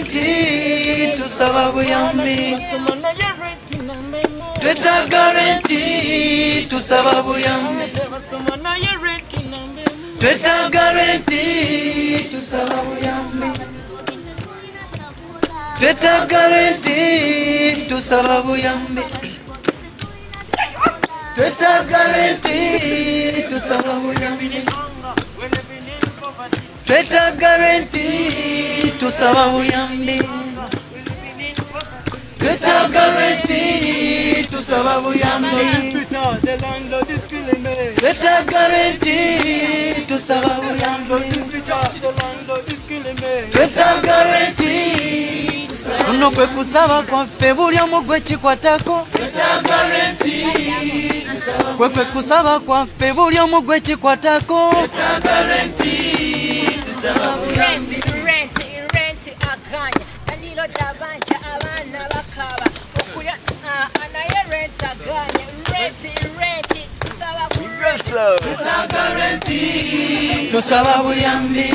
guarantee tusaba buyambi. Tweta guarantee tusaba buyambi. Tweta guarantee tusaba buyambi. Tweta guarantee tusaba buyambi. Tweta guarantee tusaba buyambi. Tweta guarantee tusaba buyambi. Tweta guarantee tusaba buyambi. Tweta guarantee tusaba buyambi. Tweta guarantee uno kwe kusaba kwaffe buli omu gwe kikwatako. Tweta guarantee kwe kusaba kwaffe buli omu gwe kikwatako. Tweta guarantee tusaba buyambi. Rent akanya alilo dabanja abana bakaba okulya anaye rent aganya rent tusaba buyambi. Tweta guarantee tusaba buyambi.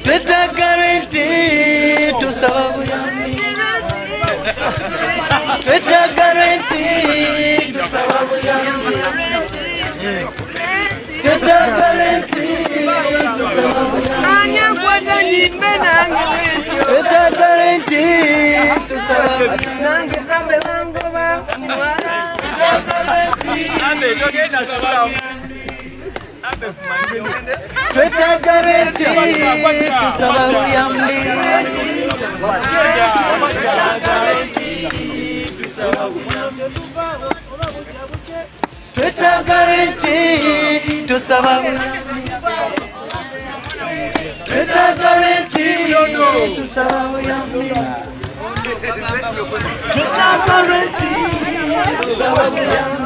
Tweta guarantee tusaba buyambi. Tweta guarantee tusaba buyambi. Tweta guarantee tusaba buyambi. Anya kwata nyimbe nange. Tweta guarantee tusaba buyambi. Ambe bango ba mwala. Ambe togenda sula. Tweta guarantee tusaba buyambi. Tweta guarantee tusaba buyambi. Tweta guarantee tusaba buyambi. Tweta guarantee tusaba buyambi.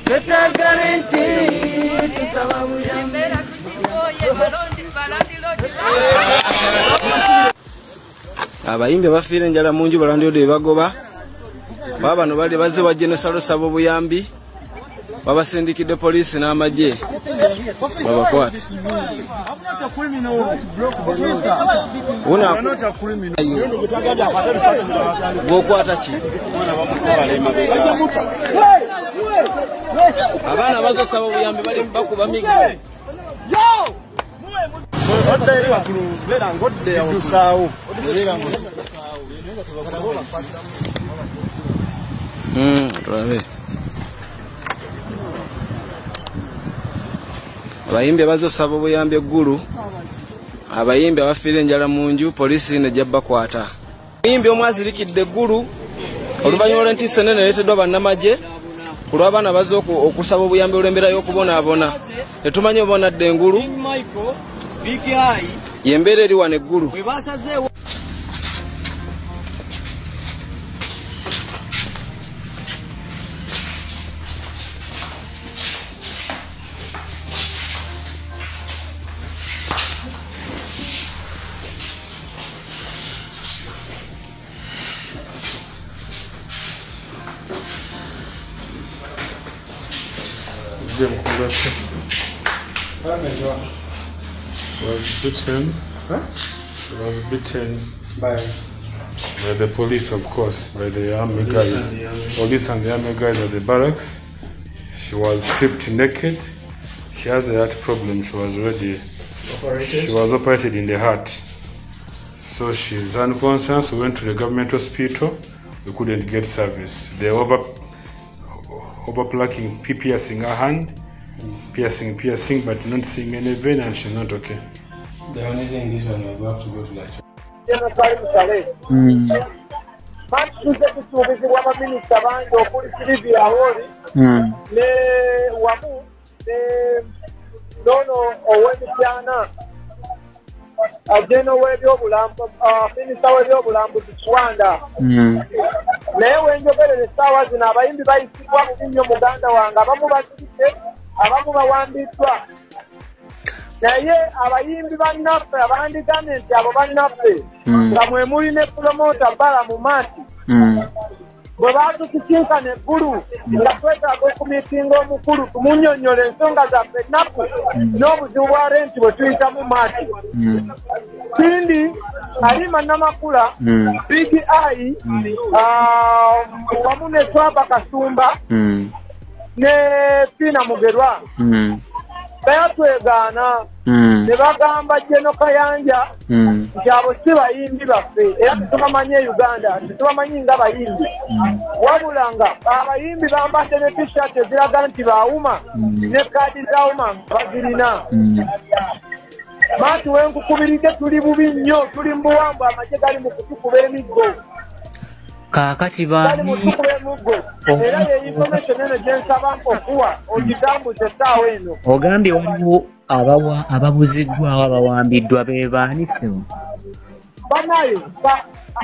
Tweta guarantee tusaba buyambi. Abayimbi bafiira enjala munju balandiodde bagoba baba bano bali bazze wa Jenosalo sabo buyambi babasindikidde poliisi n'amagye babakwate. Gwokwata ki? Abaana bazze sabo buyambi bali bakuba miga. Abayimbi bazze sabo buyambi eggulu. Abayimbi abafiira enjala munju poliisi nejja bakwata. Abayimbi omwazirikidde eggulu oluvannyuma lw'entiisa ennene ereeteddwa bannamagye kulw'abaana bazze okusaba obuyambi olw'embeera y'okubonaabona. Tetumanyi oba onadde engulu y'embeera eri wano eggulu. Was beaten by the police, of course, by the army guys. Police and the army guys at the barracks. She was stripped naked. She has a heart problem. She was operated in the heart. So she's unconscious. We went to the government hospital. We couldn't get service. They overplucking, piercing her hand, piercing, but not seeing any vein, and she's not okay. The only thing is when we have to go to like. Ajeno w'ebyobulambu minisita w'ebyobulambu Kiwanda naye wenjogerere essaawa zino abayimbi bayisibwa bubi nnyo muganda wange abamu bazibidde abamu bawambiddwa naye abayimbi bannaffe abandigambye nti abo bannaffe nga mwe muli ne promota Bala mu Maati bwe baatukikinkana eggulu nga twetaaga okumiitinga omukulu tumunyonyola ensonga zaffe ennaku n'obuzibu bwa renti bwe tuyitamu maati. Kindi Halima Namakula, Big I, wamu ne Swaba Kasumba, ne Pina Mugerwa, bayatwegaana ne bagamba Jeno Kayanja nti abo si bayimbi baffe era tetubamanyi e Uganda, tetubamanyi nga bayimbi, wabula nga abayimbi bambadde ne t-shirt eziraga nti baawuma ne kaadi zaawuma bazirina. Maati wenkukubiridde tuli bubi nnyo, tuli mu buwambu, amagye gali mu kutukuba emiggo. Kaakati baani era ye information eno gye nsaba okuwa ogitambuze essaawa eno. Ogambye waliwo ababuziddwawo abawambiddwa be baani ssebo? Banaye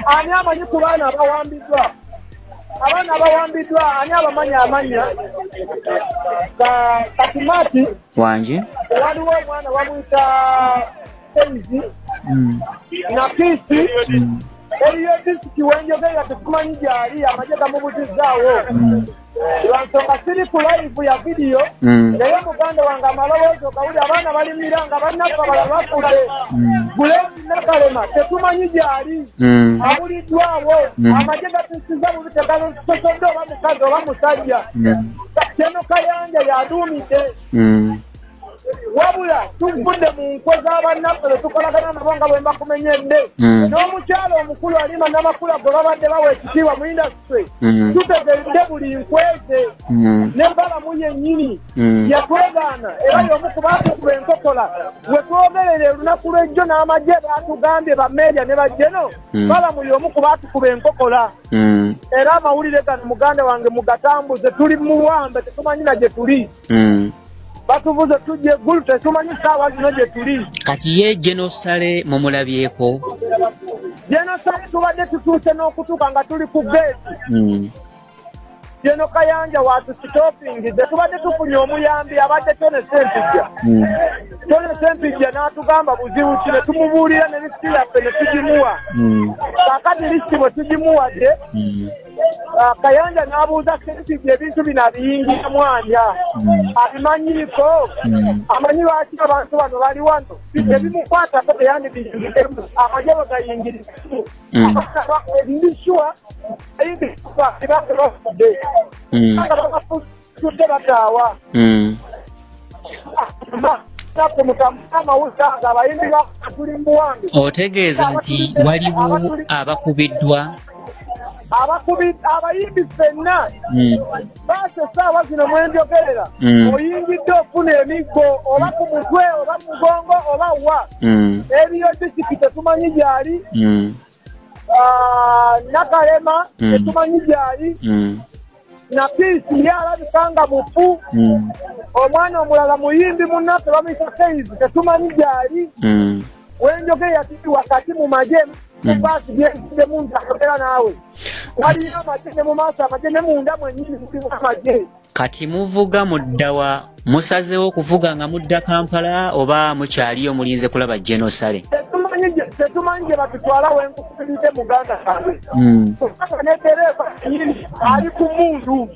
ani amanyi ku baana abawambiddwa? Abaana abawambiddwa ani abamanyi amanya? Katimati wanje waliwo omwana bamuyita Seizi na Pisi. Eriyo disiki wenjogera tetumanyi gyali, amagye gamubuzizzaawo. Lwansonga siri ku live ya video naye muganda wange amalowoozo gawuli abaana balimira nga bannaffe abala bafudde. Bulesi Nakalema tetumanyi gyali, abuliddwawo, amagye gatusiza bubi tegasosodde oba mukazi oba musajja. Jeno Kayanja yaduumidde. Wabula tuvudde mu nkwe z'abannaffe tukolagana nabo nga bwe mbakumenyedde. N'omukyalo omukulu Halima Namakula gwe babadde bawa ekitiibwa mu indasitule tutegeredde buli nkweze n'embalamu yennyini yatwegaana era y'omu ku baatukuba enkokola we twogerera olunaku lw'ejjo n'amagye baatugambye bammeerya ne bajjeno balamu y'omu ku baatukuba enkokola. Era amawulire gano muganda wange mugatambuze, tuli mu wambe tetumanyi na gye tuli. Batuvuze tujje eggulu tetumanyi ssaawa zino gye tuli. Kati ye Jeno Sale mumulabyeko? Jeno Sale tubadde tutuuse n'okutuuka nga tuli ku geeti. Jeno Kayanja watusitopingize, tubadde tufunye omuyambi abadde Tone Sempijja. Tone Sempijja n'atugamba buzibu ki ne tumubuulira ne lisiti yaffe ne tugimuwa. Kaakati lisiti bwe tugimuwadde Kayanja n'abuuza Sempijja ebintu bino abiyingiramu anya, abimanyiiko, amanyi lwaki abantu bano bali wano, ebimukwatako teyandibiyingiremu, amagye bwe gayingirimu. Ndishuwa ebibanga bafudde tudde bataawa otegeeza nti waliwo abakubiddwa? Abayimbi ffenna baase essaawa zino mwenjogerera oyingidde ofuna emiggo oba ku mutwe oba mu mugongo oba wa. Eriyo disiki tetumanyi gyali, Nakalema tetumanyi gyali, na Pisi ye alabika nga mufu. Omwana omulala muyimbi munnaffe bamuyita Seizi tetumanyi gyali. Wenjogera yatiri wakati mu magye baasi byezidde mu ntakogera naawe waliyo amagye ne mu maaso amagye ne munda mwennyini mulimu amagye. Kati muvuga muddawa, musazeewo okuvuga nga mudda Kampala oba mukyaliyo mulinze kulaba Jeno Sale? Tetumanyi gye batutwala wenkukubiridde muganda wange. Netereeva nyini ali ku mundu.